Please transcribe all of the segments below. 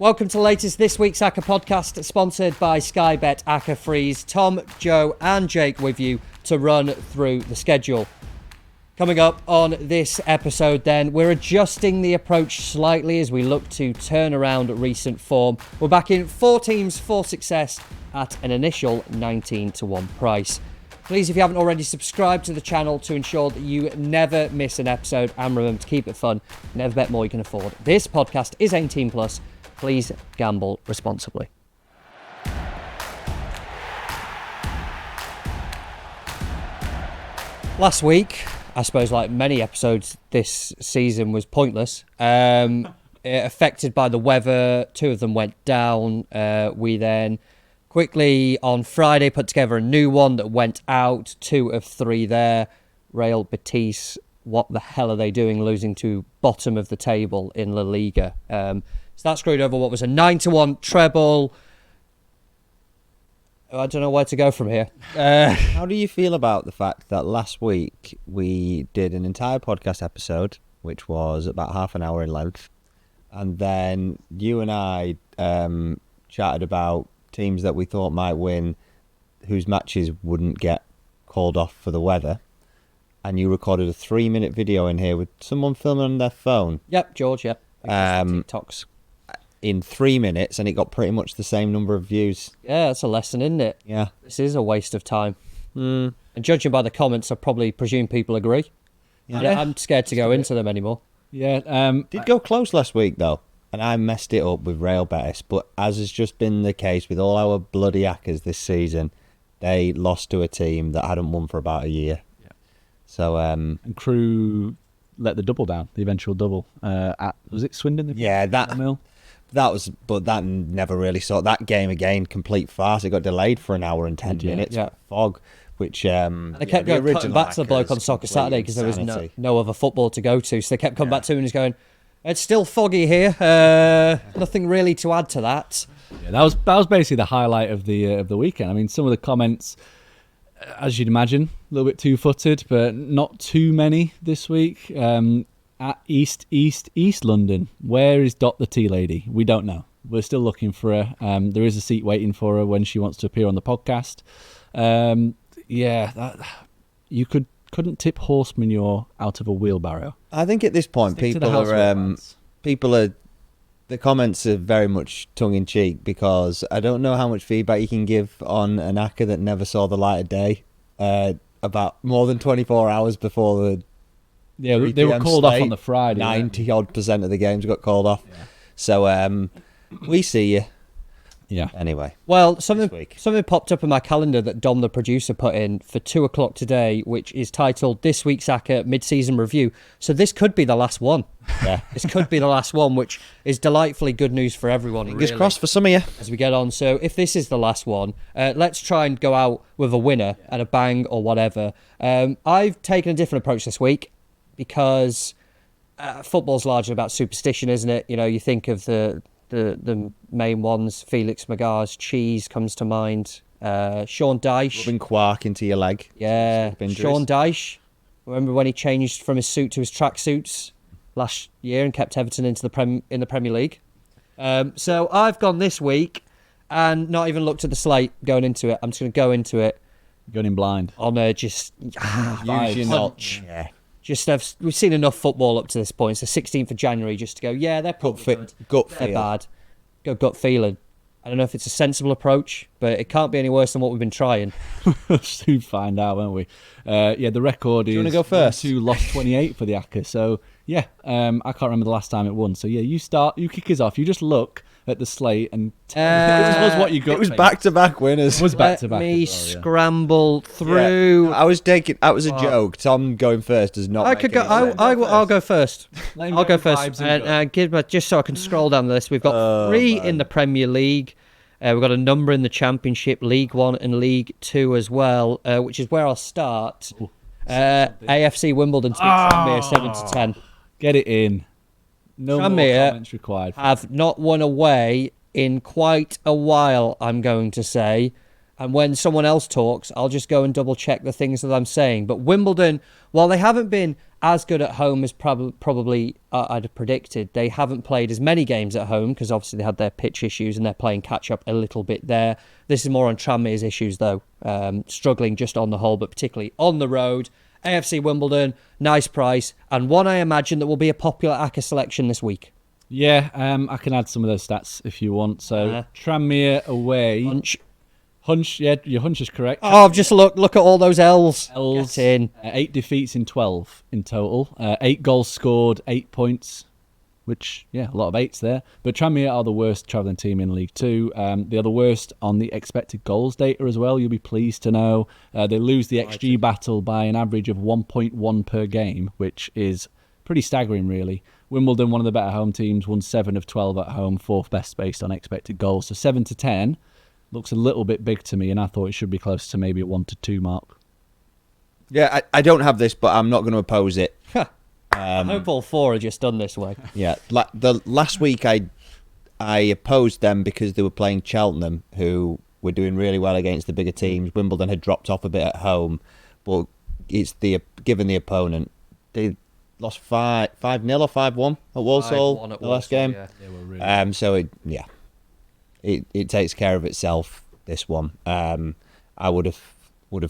Welcome to the latest This Week's Acca podcast, sponsored by Sky Bet Acca Freeze. Tom, Joe and Jake with you to run through the schedule. Coming up on this episode then, we're adjusting the approach slightly as we look to turn around recent form. We're back in 4 teams for success at an initial 19-1 price. Please, if you haven't already, subscribe to the channel to ensure that you never miss an episode, and remember to keep it fun. Never bet more you can afford. This podcast is 18+. Please gamble responsibly. Last week, I suppose like many episodes this season, was pointless. Affected by the weather, 2 of them went down. We then quickly on Friday put together a new one that went out, 2 of 3 there. Real Betis, what the hell are they doing losing to bottom of the table in La Liga? So that screwed over what was a 9-1 treble. I don't know where to go from here. How do you feel about the fact that last week we did an entire podcast episode, which was about half an hour in length, and then you and I chatted about teams that we thought might win, whose matches wouldn't get called off for the weather, and you recorded a 3-minute video in here with someone filming on their phone. Yep, George, yep. TikToks. In 3 minutes, and it got pretty much the same number of views. Yeah, that's a lesson, isn't it? Yeah. This is a waste of time. And judging by the comments, I probably presume people agree. Yeah. I'm scared to go into them anymore. Yeah. Did go close last week, though, and I messed it up with Real Betis, but as has just been the case with all our bloody Accas this season, they lost to a team that hadn't won for about a year. Yeah. So, and Crew let the double down, the eventual double. Was it Swindon? Yeah, that never really saw that game again. Complete farce. It got delayed for an hour and 10 minutes. Yeah. Fog, which they kept cutting back to the bloke on Soccer Saturday because there was no other football to go to. So they kept coming back to him and he's going, "It's still foggy here. Nothing really to add to that." Yeah, that was basically the highlight of the weekend. I mean, some of the comments, as you'd imagine, a little bit two-footed, but not too many this week. At East London, where is Dot the Tea Lady? We don't know. We're still looking for her. There is a seat waiting for her when she wants to appear on the podcast. You couldn't tip horse manure out of a wheelbarrow. I think at this point, the comments are very much tongue in cheek, because I don't know how much feedback you can give on an Acca that never saw the light of day about more than 24 hours before the. Yeah, they were called off on the Friday. 90% of the games got called off. Yeah. So we see you. Yeah. Anyway. Well, something popped up in my calendar that Dom, the producer, put in for 2:00 today, which is titled This Week's Acca Mid-Season Review. So this could be the last one. Yeah. This could be the last one, which is delightfly good news for everyone. Fingers crossed for some of you. As we get on. So if this is the last one, let's try and go out with a winner and a bang or whatever. I've taken a different approach this week, because football's largely about superstition, isn't it? You know, you think of the main ones. Felix Maga's cheese comes to mind. Sean Dyche. Rubbing quark into your leg. Yeah. Sean Dyche. Remember when he changed from his suit to his tracksuits last year and kept Everton in the Premier League? So I've gone this week and not even looked at the slate going into it. I'm just going to go into it. Going in blind. On just Usually not. Yeah. We've seen enough football up to this point. It's the 16th of January just to go, yeah, they're probably good. They're bad. Go gut feeling. I don't know if it's a sensible approach, but it can't be any worse than what we've been trying. We'll soon find out, won't we? The record is... Do you want to go first? 2 lost 28 for the Acca. So, yeah, I can't remember the last time it won. So, yeah, you kick us off. You just look at the slate and tell us what you got. It was back-to-back winners. It was back-to-back. Let me scramble through. Yeah. I was a joke. Tom going first does not. I'll go first. I'll go first. And just so I can scroll down the list. We've got 3 in the Premier League. We've got a number in the Championship, League 1 and League 2 as well, which is where I'll start. AFC Wimbledon to beat Tranmere 7-10. Get it in. No more comments required. Have not won away in quite a while, I'm going to say. And when someone else talks, I'll just go and double check the things that I'm saying. But Wimbledon, while they haven't been as good at home as probably I'd have predicted, they haven't played as many games at home because obviously they had their pitch issues and they're playing catch up a little bit there. This is more on Tranmere's issues though, struggling just on the whole, but particularly on the road. AFC Wimbledon, nice price, and one I imagine that will be a popular Acca selection this week. Yeah, I can add some of those stats if you want. So Tranmere away. Hunch, yeah, your hunch is correct. Oh, I've just look at all those L's. L's. Get in. 8 defeats in 12 in total. 8 goals scored, 8 points, which, yeah, a lot of 8s there. But Tranmere are the worst travelling team in League Two. They are the worst on the expected goals data as well, you'll be pleased to know. They lose the XG battle by an average of 1.1 per game, which is pretty staggering, really. Wimbledon, one of the better home teams, won 7 of 12 at home, 4th best based on expected goals. So 7 to 10 looks a little bit big to me, and I thought it should be close to maybe a 1 to 2 mark. Yeah, I don't have this, but I'm not going to oppose it. I hope all 4 are just done this way. Yeah, the last week I opposed them because they were playing Cheltenham, who were doing really well against the bigger teams. Wimbledon had dropped off a bit at home, but it's given the opponent. They lost 5-0 or 5-1 at Walsall the last game. Yeah. They were really So it takes care of itself. This one, I would have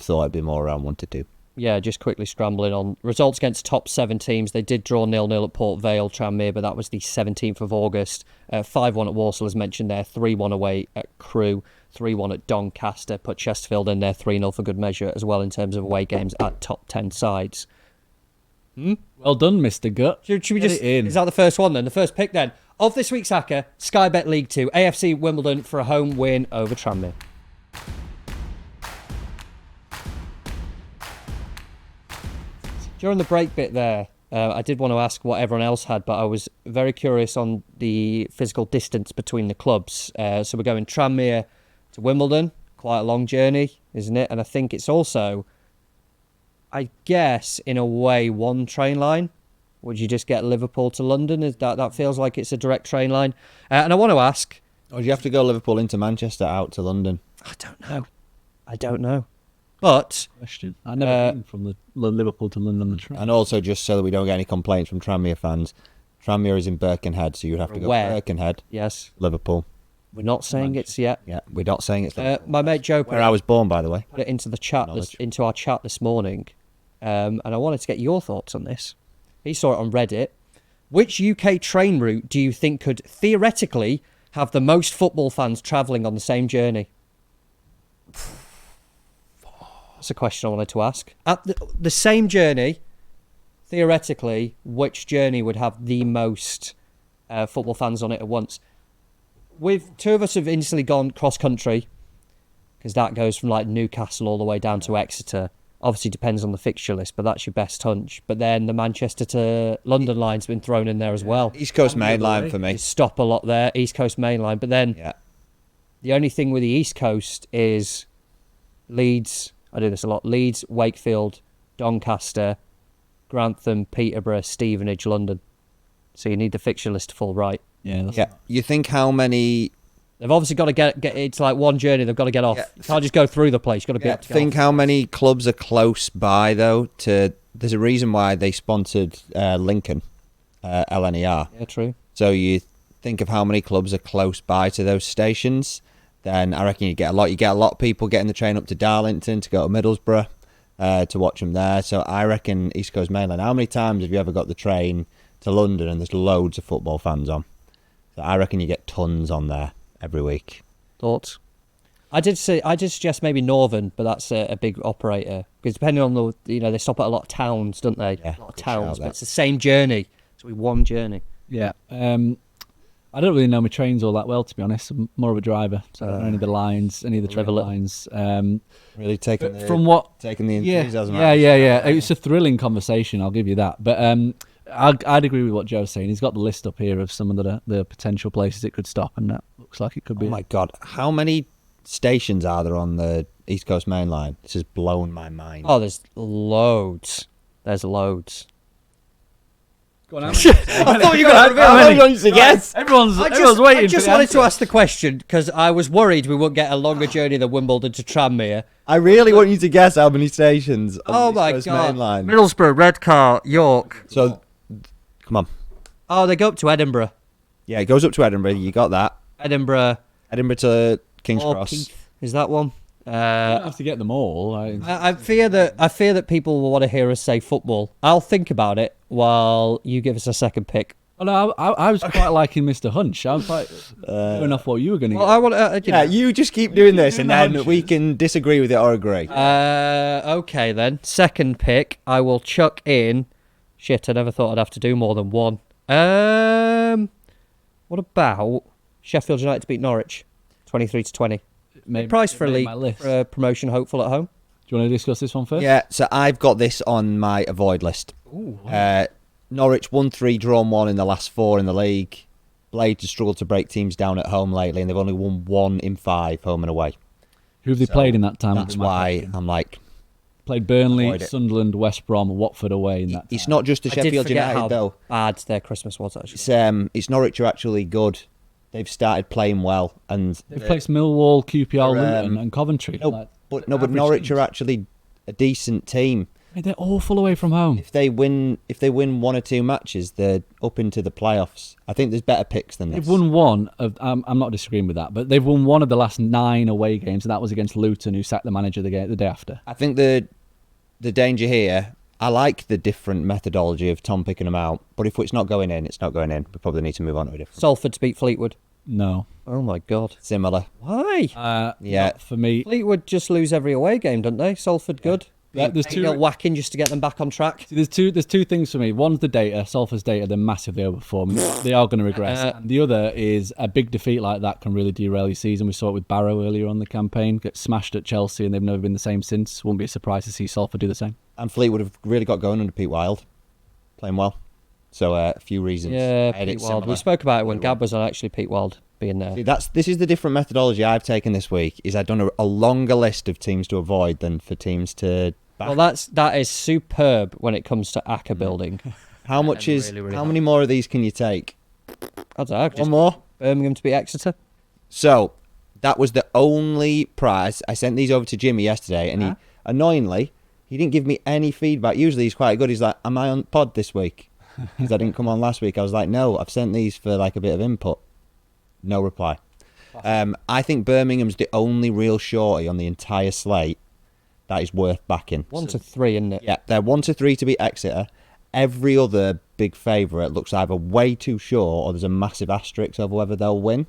thought it'd be more around 1 to 2. Yeah, just quickly scrambling on results against top 7 teams. They did draw 0-0 at Port Vale, Tranmere, but that was the 17th of August. 5-1 at Walsall, as mentioned there. 3-1 away at Crewe. 3-1 at Doncaster. Put Chesterfield in there 3-0 for good measure as well in terms of away games at top 10 sides. well done, Mr. Gut. Should we Get just? it in. Is that the first one then? The first pick then of this week's Acca, Sky Bet League 2, AFC Wimbledon for a home win over Tranmere. During the break bit there, I did want to ask what everyone else had, but I was very curious on the physical distance between the clubs. So we're going Tranmere to Wimbledon, quite a long journey, isn't it? And I think it's also, I guess, in a way, one train line. Would you just get Liverpool to London? That feels like it's a direct train line. And I want to ask... Or do you have to go Liverpool into Manchester, out to London? I don't know. But Question. I've never been from the Liverpool to London on the train. And also, just so that we don't get any complaints from Tranmere fans, Tranmere is in Birkenhead, so you'd have to go Where? Birkenhead, yes, Liverpool. we're not saying it's yet. Yeah, we're not saying it's Liverpool. My mate Joe Where I was born, by the way. put it into the chat, into our chat this morning, and I wanted to get your thoughts on this. He saw it on Reddit. Which UK train route do you think could theoretically have the most football fans travelling on the same journey? That's a question I wanted to ask. At the same journey, theoretically, which journey would have the most football fans on it at once? Two of us have instantly gone cross-country, because that goes from like Newcastle all the way down to Exeter. Obviously depends on the fixture list, but that's your best hunch. But then the Manchester to London line's been thrown in there as well. East Coast Main Line for me. You stop a lot there, East Coast Main Line. But then the only thing with the East Coast is Leeds. I do this a lot. Leeds, Wakefield, Doncaster, Grantham, Peterborough, Stevenage, London. So you need the fixture list to fall right. Yeah. You think how many... They've obviously got to get it's like one journey they've got to get off. You can't just go through the place. You've got to be able to get Think off. how many clubs are close by, though, to... There's a reason why they sponsored Lincoln, LNER. Yeah, true. So you think of how many clubs are close by to those stations, then I reckon you get a lot. You get a lot of people getting the train up to Darlington to go to Middlesbrough to watch them there. So I reckon East Coast Main Line. How many times have you ever got the train to London and there's loads of football fans on? So I reckon you get tons on there every week. Thoughts? I did suggest maybe Northern, but that's a big operator. Because depending on they stop at a lot of towns, don't they? Yeah, a lot of good towns, shout but there. it's the same journey. So we one journey. Yeah. I don't really know my trains all that well, to be honest. I'm more of a driver, so I don't know any of the lines, any of the train lines. Really taking the enthusiasm out. Yeah. It's a thrilling conversation, I'll give you that. But I'd agree with what Joe's saying. He's got the list up here of some of the potential places it could stop, and that looks like it could be. Oh my God, how many stations are there on the East Coast Main Line? This has blown my mind. Oh, there's loads. There's loads. Go on, I thought you were going to I want to guess. Everyone's waiting. I just wanted to ask the question because I was worried we wouldn't get a longer journey than Wimbledon to Tranmere. I really want you to guess how many stations. On Oh the my East Coast God! Main Line. Middlesbrough, Redcar, York. So, come on. Oh, they go up to Edinburgh. Yeah, it goes up to Edinburgh. You got that. Edinburgh. Edinburgh to King's Or Cross. Keith. Is that one? You don't have to get them all. I fear that people will want to hear us say football. I'll think about it while you give us a second pick. Oh, no, I was quite liking Mr. Hunch. I was quite knowing off what you were going to Well, get. I want to. Yeah, you just keep doing this, doing and the then hunches. we can disagree with it or agree. Okay then. Second pick, I will chuck in. Shit, I never thought I'd have to do more than one. What about Sheffield United to beat Norwich, 23-20? Price for a league for a promotion hopeful at home. Do you want to discuss this one first? Yeah, so I've got this on my avoid list. Ooh, wow. Norwich 1-3, drawn 1 in the last 4 in the league. Blades have struggled to break teams down at home lately, and they've only won 1 in 5 home and away. Who have they played in that time? That's why I'm like... Played Burnley, Avoid it. Sunderland, West Brom, Watford away in that It's time. not just the I did Sheffield forget United, how though. bad their Christmas was actually. It's Norwich are actually good. They've started playing well, and They've placed Millwall, QPR, They're, Luton, and Coventry. but average Norwich teams. are actually a decent team. Hey, they're awful away from home. If they win 1 or 2 matches, they're up into the playoffs. I think there's better picks than this. They've won one of. I'm not disagreeing with that, but they've won one of the last 9 away games, and that was against Luton, who sacked the manager the day after. I think the danger here. I like the different methodology of Tom picking them out, but if it's not going in, it's not going in. We probably need to move on to a different. Salford to beat Fleetwood. No. Oh my God. Similar. Why? Yeah. Not for me. Fleetwood just lose every away game, don't they? Salford good. There's Take a whacking just to get them back on track. There's two things for me. One's the data. Salford's data, they're massively overperforming. They are going to regress. And the other is a big defeat like that can really derail your season. We saw it with Barrow earlier on the campaign. Get smashed at Chelsea, and they've never been the same since. Wouldn't be a surprise to see Salford do the same. And Fleetwood have really got going under Pete Wild, playing well. So a few reasons. Yeah, I had it Pete Wild. We similar. spoke about it when Gab was on, actually, Pete Wild being there. See, this is the different methodology I've taken this week. Is I've done a longer list of teams to avoid than for teams to back. Well, that is superb when it comes to Acca building. How much is? really, really how hard. many more of these can you take? I don't know. Just One more. Birmingham to beat Exeter. So that was the only prize. I sent these over to Jimmy yesterday, and he annoyingly he didn't give me any feedback. Usually he's quite good. He's like, "Am I on pod this week?" Because I didn't come on last week. I was like, "No, I've sent these for like a bit of input." No reply. I think Birmingham's the only real shorty on the entire slate that is worth backing. 1-3, isn't it? Yeah, they're 1-3 to beat Exeter. Every other big favourite looks either way too short or there's a massive asterisk over whether they'll win.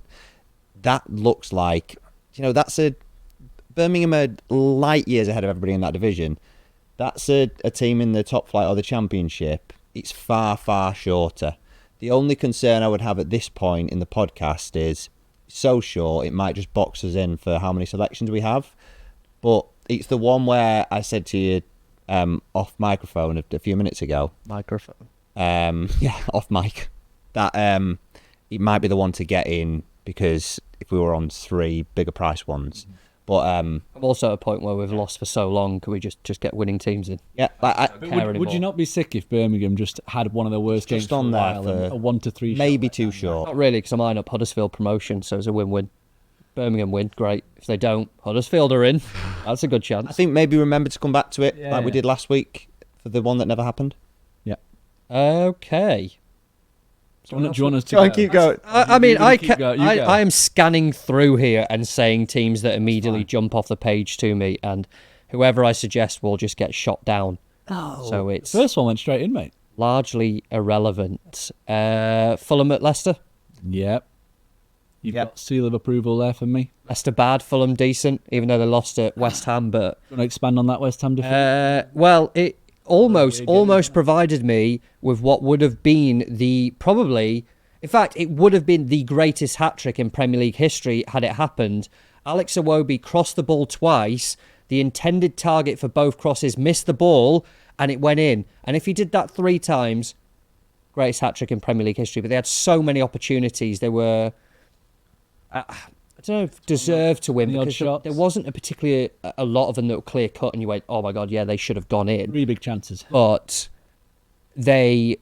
That looks like, that's Birmingham are light years ahead of everybody in that division. That's a team in the top flight or the championship. It's far, far shorter. The only concern I would have at this point in the podcast is so short it might just box us in for how many selections we have. But it's the one where I said to you off microphone a few minutes ago. Microphone. Yeah, off mic. That it might be the one to get in because if we were on 3 bigger price ones. But I'm also at a point where we've lost for so long. Can we just get winning teams in? yeah, Would you not be sick if Birmingham just had one of their worst games just for on a there while for and a 1-3 maybe shot? too short. Not really, because I'm eyeing up Huddersfield promotion, so it's a win-win. Birmingham win, great. If they don't, Huddersfield are in. That's a good chance. I think maybe remember to come back to it Yeah. like we did last week for the one that never happened. Yeah. Okay. Do you want us to Try and go? keep going. I mean, gonna keep going, you go. I am scanning through here and saying teams that immediately jump off the page to me, and whoever I suggest will just get shot down. No. So it's First one went straight in, mate. largely irrelevant. Fulham at Leicester. Yep. You've Yep. got seal of approval there for me. Leicester bad, Fulham decent, even though they lost at West Ham. But Do you want to expand on that West Ham defeat? well, it almost provided me with what would have been it would have been the greatest hat-trick in Premier League history had it happened. Alex Iwobi crossed the ball twice. The intended target for both crosses missed the ball, and it went in. And if he did that 3 times, greatest hat-trick in Premier League history. But they had so many opportunities. They were, I don't know if deserved to win, The odd because shots. there wasn't a lot of them that were clear-cut, and you went, oh my God, yeah, they should have gone in. 3 big chances. But they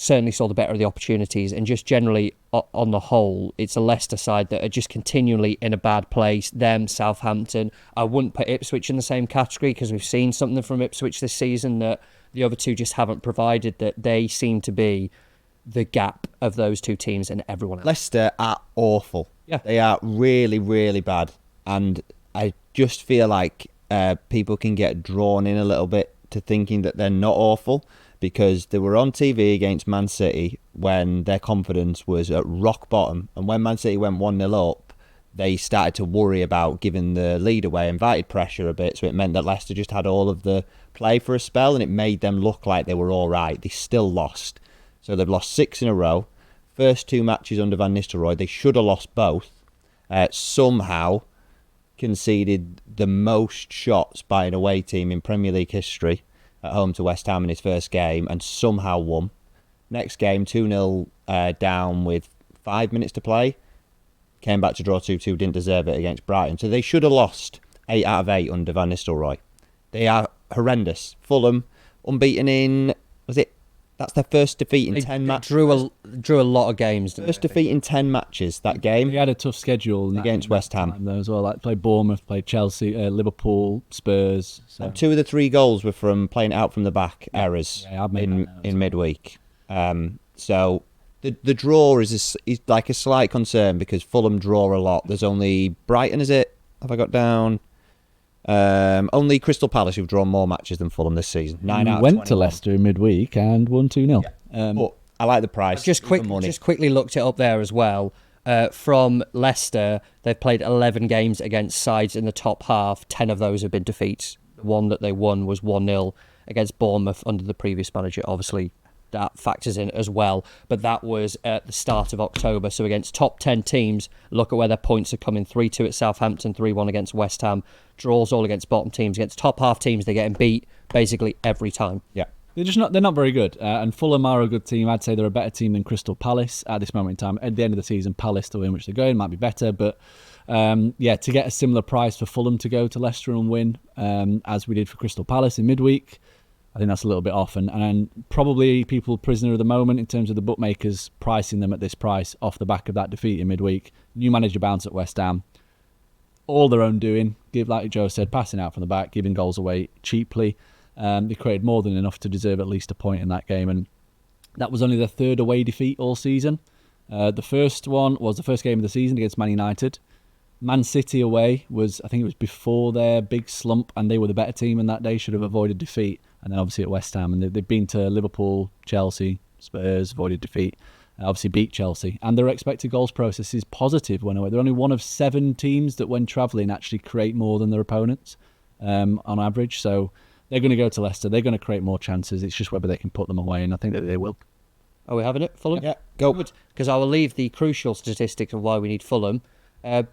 certainly saw the better of the opportunities, and just generally on the whole, it's a Leicester side that are just continually in a bad place. Them, Southampton. I wouldn't put Ipswich in the same category because we've seen something from Ipswich this season that the other two just haven't provided, that they seem to be the gap of those two teams and everyone else. Leicester are awful. Yeah. They are really, really bad. And I just feel like people can get drawn in a little bit to thinking that they're not awful, because they were on TV against Man City when their confidence was at rock bottom. And when Man City went 1-0 up, they started to worry about giving the lead away, invited pressure a bit, so it meant that Leicester just had all of the play for a spell, and it made them look like they were all right. They still lost. So they've lost 6 in a row. First 2 matches under Van Nistelrooy, they should have lost both. Somehow conceded the most shots by an away team in Premier League history at home to West Ham in his first game, and somehow won. Next game, 2-0 down with 5 minutes to play. Came back to draw 2-2, didn't deserve it against Brighton. So they should have lost 8 out of 8 under Van Nistelrooy. They are horrendous. Fulham, unbeaten in, that's their first defeat in 10 matches. Drew a lot of games. First defeat in 10 matches, that game. They had a tough schedule against West Ham though, as well. Like played Bournemouth, played Chelsea, Liverpool, Spurs. So. And 2 of the 3 goals were from playing it out from the back errors in midweek. So the draw is like a slight concern because Fulham draw a lot. There's only Brighton, is it? Have I got down? Only Crystal Palace who've drawn more matches than Fulham this season. 9 out of 21. Went to Leicester in midweek and won 2-0. Yeah. But I like the price. Just quickly looked it up there as well. From Leicester, they've played 11 games against sides in the top half. 10 of those have been defeats. The one that they won was 1-0 against Bournemouth under the previous manager. Obviously, that factors in as well. But that was at the start of October. So against top 10 teams, look at where their points are coming. 3-2 at Southampton, 3-1 against West Ham. Draws all against bottom teams. Against top half teams, they're getting beat basically every time. Yeah. They're not very good. And Fulham are a good team. I'd say they're a better team than Crystal Palace at this moment in time. At the end of the season, Palace, the way in which they're going, might be better. But to get a similar price for Fulham to go to Leicester and win, as we did for Crystal Palace in midweek, I think that's a little bit off. And probably people prisoner of the moment in terms of the bookmakers pricing them at this price off the back of that defeat in midweek. New manager bounce at West Ham. All their own doing. Like Joe said, passing out from the back, giving goals away cheaply. They created more than enough to deserve at least a point in that game. And that was only their 3rd away defeat all season. The first one was the first game of the season against Man United. Man City away was, I think it was before their big slump, and they were the better team in that day, should have avoided defeat. And then obviously at West Ham, and they've been to Liverpool, Chelsea, Spurs, avoided defeat, obviously beat Chelsea. And their expected goals process is positive when away. They're only one of 7 teams that when travelling actually create more than their opponents on average. So they're going to go to Leicester. They're going to create more chances. It's just whether they can put them away, and I think that they will. Are we having it, Fulham? Yeah, go. Because I will leave the crucial statistics of why we need Fulham.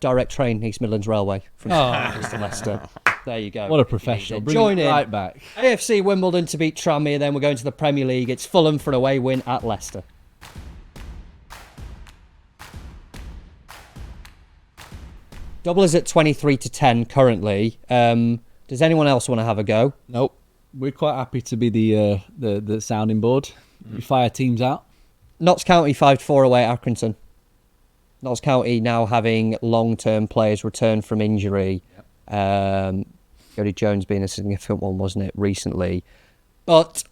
Direct train East Midlands Railway from to Leicester. There you go. What a professional. Join in. Right back. AFC Wimbledon to beat Tranmere, and then we're going to the Premier League. It's Fulham for an away win at Leicester. Double is at 23-10 currently. Does anyone else want to have a go? Nope. We're quite happy to be the sounding board. We fire teams out. Notts County 5-4 away at Accrington. Notts County now having long-term players return from injury. Yep. Jody Jones being a significant one, wasn't it, recently? But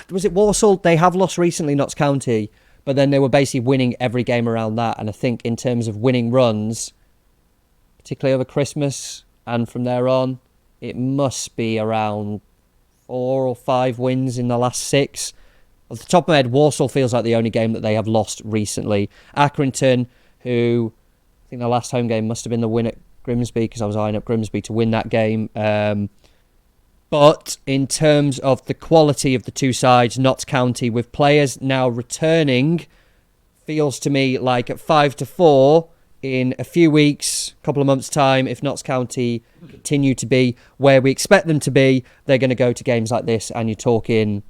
was it Walsall? They have lost recently, Notts County, but then they were basically winning every game around that. And I think in terms of winning runs, particularly over Christmas and from there on, it must be around 4 or 5 wins in the last 6. Off the top of my head, Walsall feels like the only game that they have lost recently. Accrington, who I think their last home game must have been the win at Grimsby, because I was eyeing up Grimsby to win that game. But in terms of the quality of the two sides, Notts County, with players now returning, feels to me like at 5-4 in a few weeks, couple of months' time, if Notts County continue to be where we expect them to be, they're going to go to games like this, and you're talking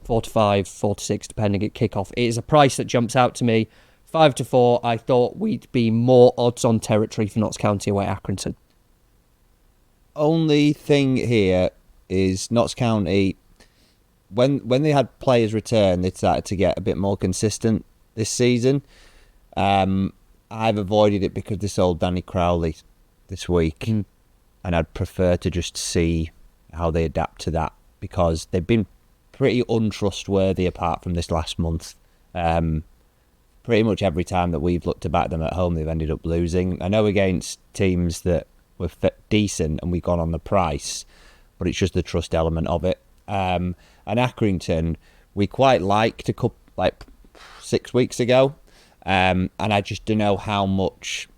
4-5, 4-6, depending at kickoff. It is a price that jumps out to me. 5-4, I thought we'd be more odds-on territory for Notts County away at Accrington. Only thing here is Notts County, when they had players return, they started to get a bit more consistent this season. I've avoided it because they sold Danny Crowley this week, and I'd prefer to just see how they adapt to that, because they've been pretty untrustworthy apart from this last month. Pretty much every time that we've looked to back them at home, they've ended up losing. I know against teams that were decent and we've gone on the price, but it's just the trust element of it. And Accrington, we quite liked like 6 weeks ago, and I just don't know how much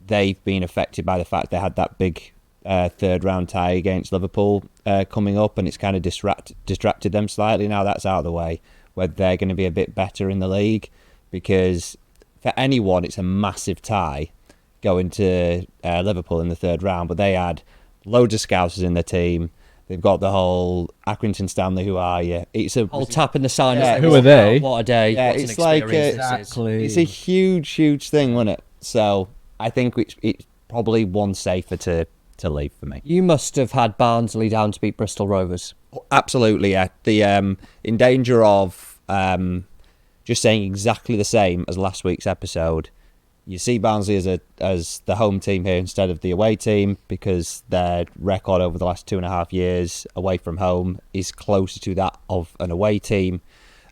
they've been affected by the fact they had that big third round tie against Liverpool coming up, and it's kind of distracted them slightly. Now that's out of the way, whether they're going to be a bit better in the league, because for anyone it's a massive tie going to Liverpool in the third round, but they had loads of Scousers in their team. They've got the whole Accrington Stanley, who are you? It's a whole tap in the sign. Yeah, who are they? What a day! Yeah, What it's an like experience this is. it's a huge thing, wasn't it? So I think it's probably one safer to leave for me. You must have had Barnsley down to beat Bristol Rovers. Absolutely, yeah. The in danger of just saying exactly the same as last week's episode. You see Barnsley as the home team here instead of the away team, because their record over the last 2.5 years away from home is closer to that of an away team.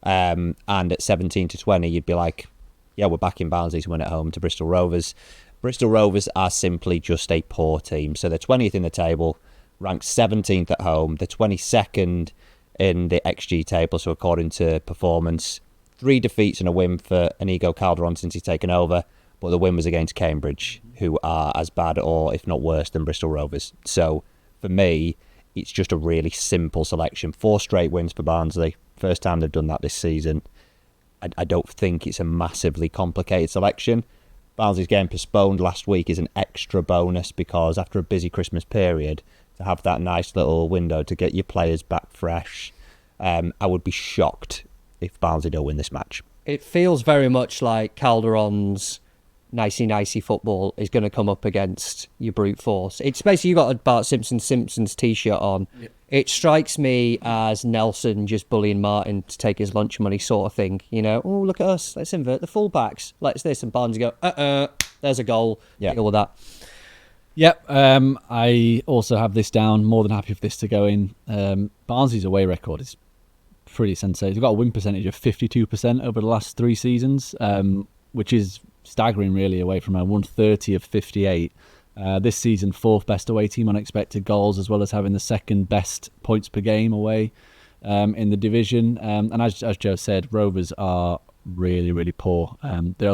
And at 17-20, you'd be like, yeah, we're backing Barnsley to win at home to Bristol Rovers. Bristol Rovers are simply just a poor team. So they're 20th in the table, ranked 17th at home. They're 22nd in the XG table, so according to performance. 3 defeats and a win for Inigo Calderon since he's taken over, but the win was against Cambridge, who are as bad or if not worse than Bristol Rovers. So for me, it's just a really simple selection. 4 straight wins for Barnsley. First time they've done that this season. I don't think it's a massively complicated selection. Barnsley's game postponed last week is an extra bonus, because after a busy Christmas period, to have that nice little window to get your players back fresh, I would be shocked if Barnsley don't win this match. It feels very much like Calderon's nicey football is going to come up against your brute force. It's basically, you got a Bart Simpson's t-shirt on. Yep. It strikes me as Nelson just bullying Martin to take his lunch money sort of thing. You know, oh, look at us, let's invert the fullbacks. Let's this, and Barnes go, there's a goal. Yeah. Deal with that. Yep, I also have this down. More than happy for this to go in. Barnsley's away record is pretty sensational. They've got a win percentage of 52% over the last 3 seasons, which is staggering, really, away from a 130 of 58. This season, 4th best away team on expected goals, as well as having the 2nd best points per game away in the division. And as Joe said, Rovers are really poor. Their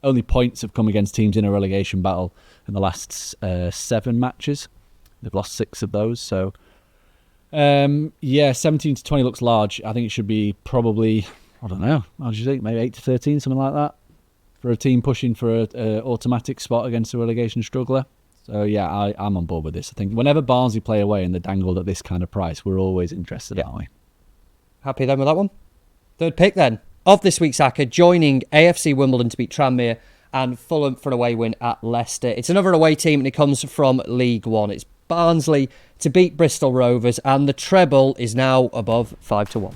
only points have come against teams in a relegation battle in the last 7 matches. They've lost 6 of those. So, 17-20 looks large. I think it should be probably, I don't know, how do you think? Maybe 8-13, something like that, for a team pushing for an automatic spot against a relegation struggler. So, yeah, I'm on board with this. I think whenever Barnsley play away and they're dangled at this kind of price, we're always interested, aren't we? Happy then with that one? Third pick then of this week's Acca, joining AFC Wimbledon to beat Tranmere and Fulham for an away win at Leicester. It's another away team, and it comes from League One. It's Barnsley to beat Bristol Rovers, and the treble is now above 5-1.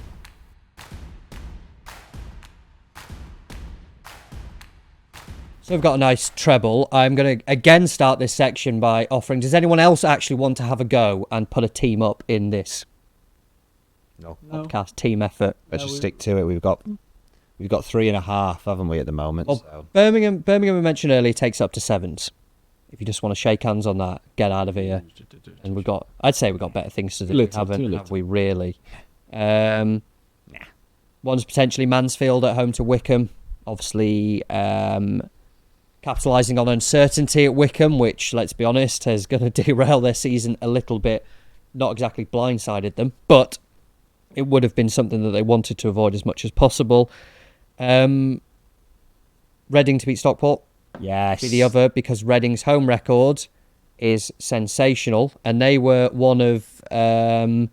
So we've got a nice treble. I'm going to again start this section by offering, does anyone else actually want to have a go and put a team up in this podcast? Team effort. Let's just stick to it. We've got 3.5, haven't we, at the moment? Well, so. Birmingham we mentioned earlier takes up to 7s. If you just want to shake hands on that, get out of here. And I'd say we've got better things to do. Have we really? One's potentially Mansfield at home to Wickham. Obviously, capitalising on uncertainty at Wickham, which, let's be honest, is going to derail their season a little bit. Not exactly blindsided them, but it would have been something that they wanted to avoid as much as possible. Reading to beat Stockport. Yes. Be the other, because Reading's home record is sensational, and they were one of... I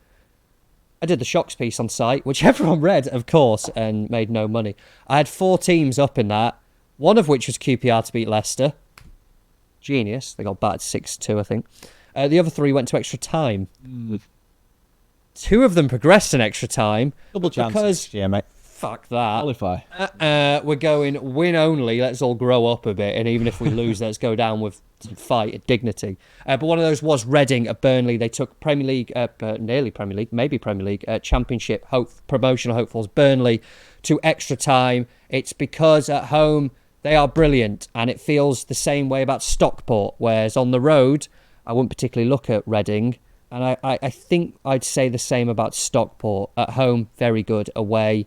did the shocks piece on site, which everyone read, of course, and made no money. I had 4 teams up in that, one of which was QPR to beat Leicester. Genius. They got battered 6-2, I think. The other 3 went to extra time. 2 of them progressed in extra time. Double chance next year, mate. Fuck that. Qualify. We're going win only. Let's all grow up a bit. And even if we lose, let's go down with some fight and dignity. But one of those was Reading at Burnley. They took Premier League, nearly Premier League, maybe Premier League, Championship promotional hopefuls Burnley to extra time. It's because at home they are brilliant. And it feels the same way about Stockport. Whereas on the road, I wouldn't particularly look at Reading. And I think I'd say the same about Stockport. At home, very good. Away,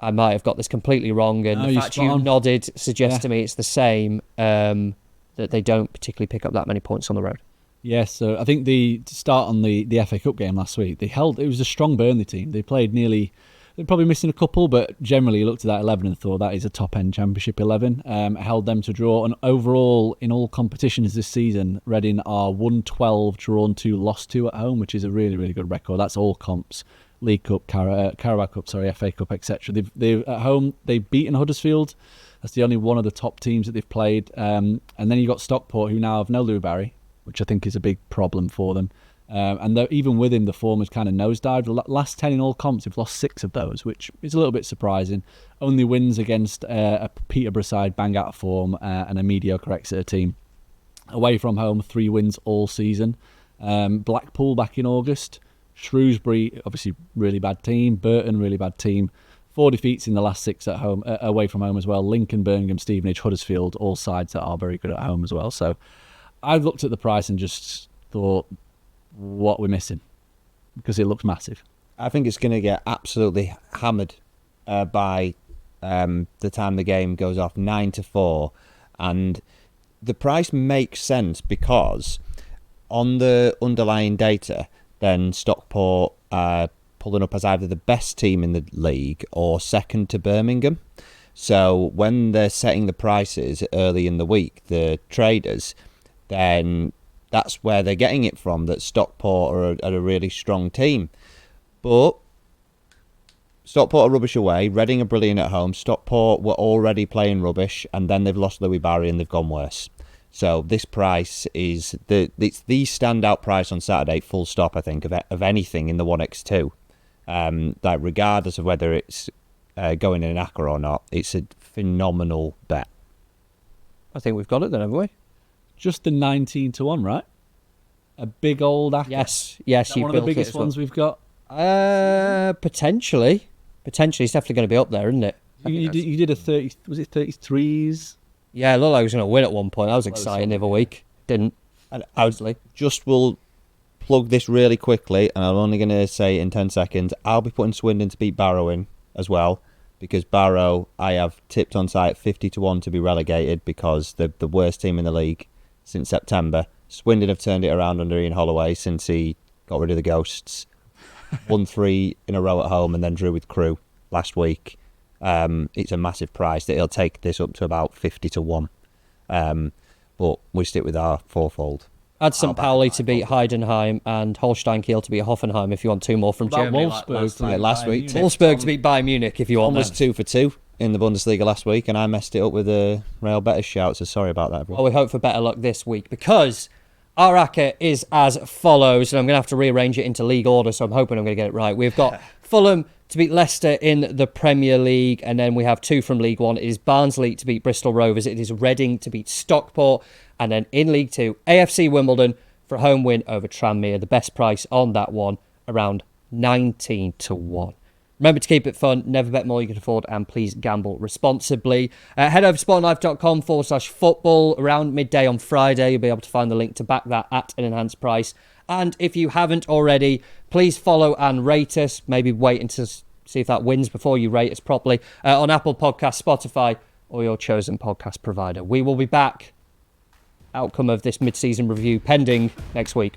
I might have got this completely wrong, and the fact you nodded suggests to me it's the same, that they don't particularly pick up that many points on the road. Yes, so I think to start on the FA Cup game last week, it was a strong Burnley team. They played they're probably missing a couple, but generally you looked at that 11 and thought that is a top-end Championship 11. Held them to draw, and overall, in all competitions this season, Reading are 1-12, drawn 2, lost 2 at home, which is a really, really good record. That's all comps. League Cup, Carabao Cup, FA Cup, etc. They've at home they've beaten Huddersfield. That's the only one of the top teams that they've played. And then you've got Stockport, who now have no Lou Barry, which I think is a big problem for them. And even with him, the form has kind of nosedived. The last 10 in all comps, they've lost 6 of those, which is a little bit surprising. Only wins against a Peterborough side bang out of form and a mediocre Exeter team. Away from home, 3 wins all season. Blackpool back in August. Shrewsbury, obviously really bad team. Burton, really bad team. 4 defeats in the last 6 at home, away from home as well. Lincoln, Birmingham, Stevenage, Huddersfield, all sides that are very good at home as well. So I've looked at the price and just thought, what we're missing, because it looks massive. I think it's going to get absolutely hammered by the time the game goes off, 9-4, and the price makes sense because on the underlying data, then Stockport pulling up as either the best team in the league or second to Birmingham. So when they're setting the prices early in the week, the traders, then that's where they're getting it from, that Stockport are a really strong team. But Stockport are rubbish away, Reading are brilliant at home, Stockport were already playing rubbish, and then they've lost Louis Barry and they've gone worse. So this price is it's the standout price on Saturday, full stop, I think, of anything in the 1x2. Like regardless of whether it's going in an Acca or not, it's a phenomenal bet. I think we've got it then, haven't we? Just the 19-1, right? A big old Acca. Yes, you one of the biggest ones we've got. Potentially, it's definitely going to be up there, isn't it? You did a 30. Was it 33s? Yeah, it looked like I was going to win at one point. That was exciting the other week. Didn't. And I just will plug this really quickly, and I'm only going to say in 10 seconds, I'll be putting Swindon to beat Barrow in as well, because Barrow, I have tipped on site 50-1 to be relegated because they're the worst team in the league since September. Swindon have turned it around under Ian Holloway since he got rid of the Ghosts. Won 3 in a row at home and then drew with Crewe last week. It's a massive price that he'll take this up to about 50-1. But we stick with our fourfold. Add St. Pauli to beat Heidenheim and Holstein Kiel to beat Hoffenheim if you want 2 more from Germany. Wolfsburg last week. Wolfsburg to beat Bayern Munich if you want. Almost 2 for 2 in the Bundesliga last week, and I messed it up with a Real Better shout, so sorry about that, everyone. Well, we hope for better luck this week because our Acca is as follows, and I'm going to have to rearrange it into league order, so I'm hoping I'm going to get it right. We've got Fulham to beat Leicester in the Premier League, and then we have 2 from League One. It is Barnsley to beat Bristol Rovers. It is Reading to beat Stockport, and then in League Two, AFC Wimbledon for a home win over Tranmere. The best price on that one, around 19-1. Remember to keep it fun, never bet more you can afford, and please gamble responsibly. Head over to sportlife.com/football. Around midday on Friday, you'll be able to find the link to back that at an enhanced price. And if you haven't already, please follow and rate us. Maybe wait until see if that wins before you rate us properly on Apple Podcasts, Spotify, or your chosen podcast provider. We will be back. Outcome of this mid-season review pending next week.